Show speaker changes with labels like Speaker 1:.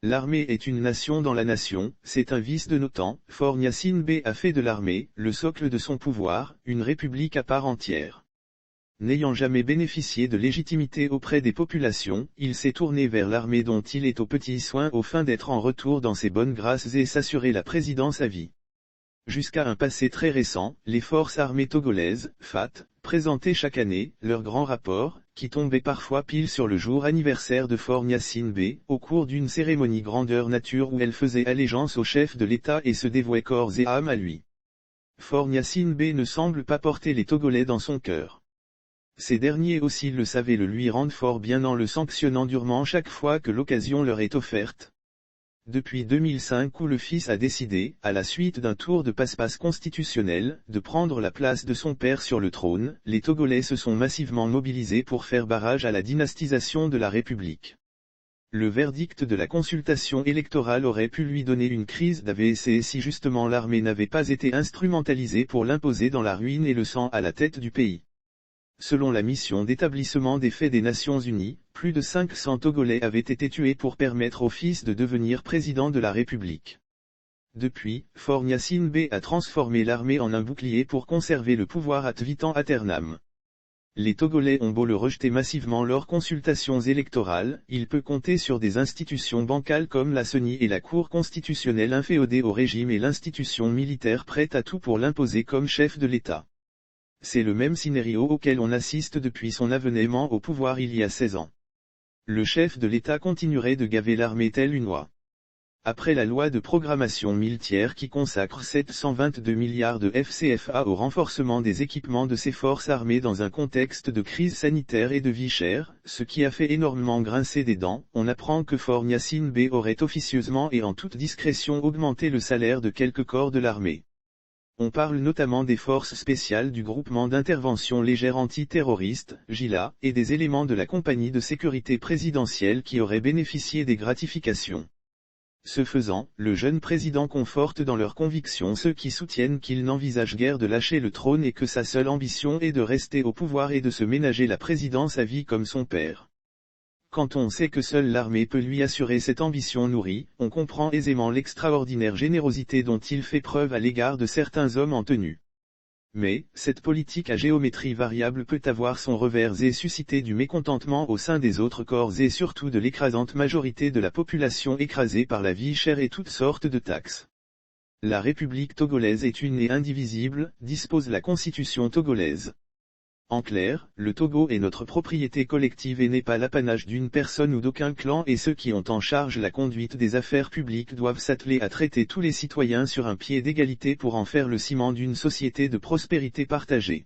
Speaker 1: L'armée est une nation dans la nation, c'est un vice de nos temps. Faure Gnassingbé B a fait de l'armée, le socle de son pouvoir, une république à part entière. N'ayant jamais bénéficié de légitimité auprès des populations, il s'est tourné vers l'armée dont il est aux petits soins au fin d'être en retour dans ses bonnes grâces et s'assurer la présidence à vie. Jusqu'à un passé très récent, les forces armées togolaises, FAT, présentaient chaque année leur grand rapport, qui tombait parfois pile sur le jour anniversaire de Faure Gnassingbé, au cours d'une cérémonie grandeur nature où elle faisait allégeance au chef de l'État et se dévouait corps et âme à lui. Faure Gnassingbé ne semble pas porter les Togolais dans son cœur. Ces derniers aussi le savaient le lui rendre fort bien en le sanctionnant durement chaque fois que l'occasion leur est offerte. Depuis 2005 où le fils a décidé, à la suite d'un tour de passe-passe constitutionnel, de prendre la place de son père sur le trône, les Togolais se sont massivement mobilisés pour faire barrage à la dynastisation de la République. Le verdict de la consultation électorale aurait pu lui donner une crise d'AVC si justement l'armée n'avait pas été instrumentalisée pour l'imposer dans la ruine et le sang à la tête du pays. Selon la mission d'établissement des faits des Nations Unies, plus de 500 Togolais avaient été tués pour permettre au fils de devenir président de la République. Depuis, Faure Gnassingbé a transformé l'armée en un bouclier pour conserver le pouvoir ad vitam aeternam. Les Togolais ont beau le rejeter massivement lors consultations électorales, il peut compter sur des institutions bancales comme la CENI et la Cour constitutionnelle inféodée au régime et l'institution militaire prête à tout pour l'imposer comme chef de l'État. C'est le même scénario auquel on assiste depuis son avènement au pouvoir il y a 16 ans. Le chef de l'État continuerait de gaver l'armée telle une oie. Après la loi de programmation militaire qui consacre 722 milliards de FCFA au renforcement des équipements de ses forces armées dans un contexte de crise sanitaire et de vie chère, ce qui a fait énormément grincer des dents, on apprend que Faure Gnassingbé aurait officieusement et en toute discrétion augmenté le salaire de quelques corps de l'armée. On parle notamment des forces spéciales du groupement d'intervention légère antiterroriste, GILA, et des éléments de la compagnie de sécurité présidentielle qui auraient bénéficié des gratifications. Ce faisant, le jeune président conforte dans leurs convictions ceux qui soutiennent qu'il n'envisage guère de lâcher le trône et que sa seule ambition est de rester au pouvoir et de se ménager la présidence à vie comme son père. Quand on sait que seule l'armée peut lui assurer cette ambition nourrie, on comprend aisément l'extraordinaire générosité dont il fait preuve à l'égard de certains hommes en tenue. Mais, cette politique à géométrie variable peut avoir son revers et susciter du mécontentement au sein des autres corps et surtout de l'écrasante majorité de la population écrasée par la vie chère et toutes sortes de taxes. La République togolaise est une et indivisible, dispose la Constitution togolaise. En clair, le Togo est notre propriété collective et n'est pas l'apanage d'une personne ou d'aucun clan et ceux qui ont en charge la conduite des affaires publiques doivent s'atteler à traiter tous les citoyens sur un pied d'égalité pour en faire le ciment d'une société de prospérité partagée.